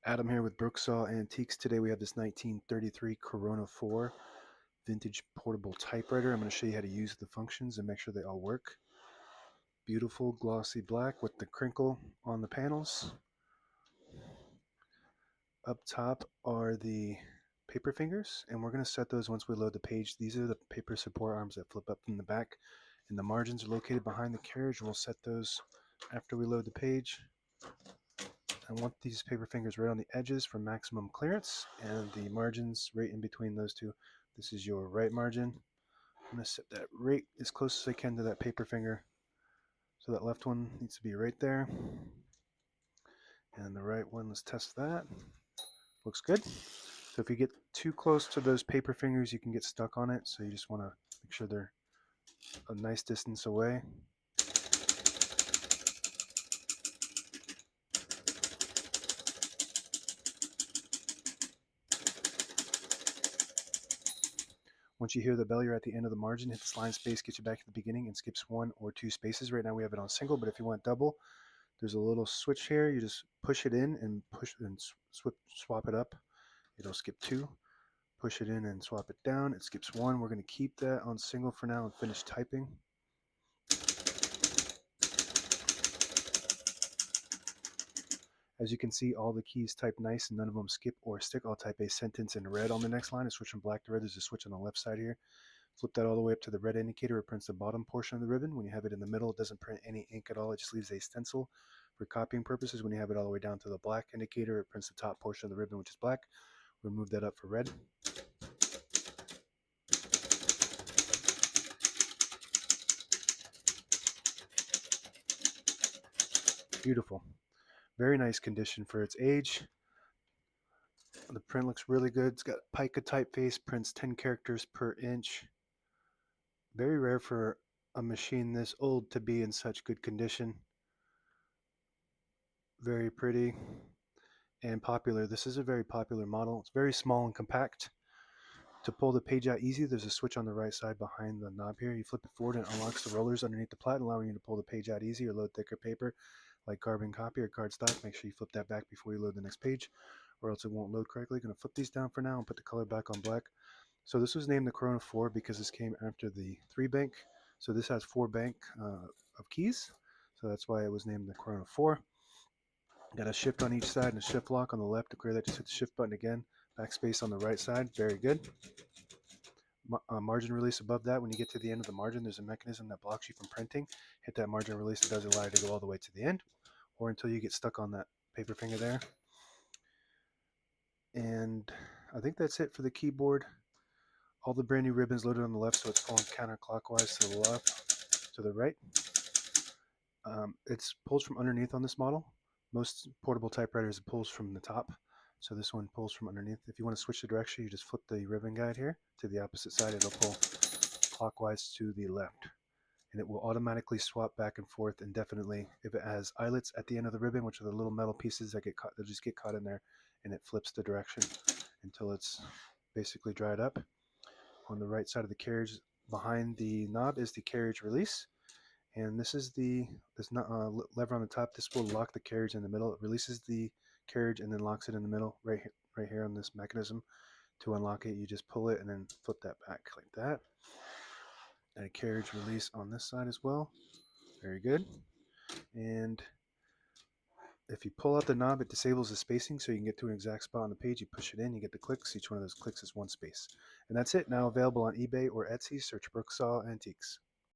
Adam here with Brooksaw Antiques. Today we have this 1933 Corona 4 vintage portable typewriter. I'm going to show you how to use the functions and make sure they all work. Beautiful glossy black with the crinkle on the panels. Up top are the paper fingers, and we're going to set those once we load the page. These are the paper support arms that flip up from the back, and the margins are located behind the carriage. We'll set those after we load the page. I want these paper fingers right on the edges for maximum clearance, and the margins right in between those two. This is your right margin. I'm going to set that right as close as I can to that paper finger. So that left one needs to be right there. And the right one, let's test that. Looks good. So if you get too close to those paper fingers, you can get stuck on it. So you just want to make sure they're a nice distance away. Once you hear the bell, you're at the end of the margin. Hit the slide space, get you back to the beginning, and skips 1 or 2 spaces. Right now we have it on single, but if you want double, there's a little switch here. You just push it in and swap it up. It'll skip 2. Push it in and swap it down. It skips 1. We're going to keep that on single for now and finish typing. As you can see, all the keys type nice and none of them skip or stick. I'll type a sentence in red on the next line and switch from black to red. There's a switch on the left side here. Flip that all the way up to the red indicator. It prints the bottom portion of the ribbon. When you have it in the middle, it doesn't print any ink at all. It just leaves a stencil for copying purposes. When you have it all the way down to the black indicator, it prints the top portion of the ribbon, which is black. We'll move that up for red. Beautiful. Very nice condition for its age. The print looks really good. It's got pica typeface, prints 10 characters per inch. Very rare for a machine this old to be in such good condition. Very pretty and popular. This is a very popular model. It's very small and compact. To pull the page out easy, there's a switch on the right side behind the knob here. You flip it forward and it unlocks the rollers underneath the plat, allowing you to pull the page out easy or load thicker paper like carbon copy or cardstock. Make sure you flip that back before you load the next page, or else it won't load correctly. Going to flip these down for now and put the color back on black. So this was named the Corona 4 because this came after the 3 bank. So this has 4 bank of keys. So that's why it was named the Corona 4. Got a shift on each side and a shift lock on the left. To clear that, just hit the shift button again. Backspace on the right side. Very good. Margin release above that. When you get to the end of the margin, there's a mechanism that blocks you from printing. Hit that margin release. It does allow you to go all the way to the end or until you get stuck on that paper finger there. And I think that's it for the keyboard. All the brand new ribbons loaded on the left, so it's pulling counterclockwise to the left, to the right. It's pulls from underneath on this model. Most portable typewriters pulls from the top, so this one pulls from underneath. If you want to switch the direction, you just flip the ribbon guide here to the opposite side. It'll pull clockwise to the left, and it will automatically swap back and forth indefinitely. If it has eyelets at the end of the ribbon, which are the little metal pieces that get caught, they'll just get caught in there, and it flips the direction until it's basically dried up. On the right side of the carriage, behind the knob, is the carriage release. And this is this lever on the top. This will lock the carriage in the middle. It releases the carriage and then locks it in the middle right here on this mechanism. To unlock it, you just pull it and then flip that back like that. And a carriage release on this side as well. Very good. And if you pull out the knob, it disables the spacing so you can get to an exact spot on the page. You push it in, you get the clicks. Each one of those clicks is 1 space. And that's it. Now available on eBay or Etsy. Search Brooksaw Antiques.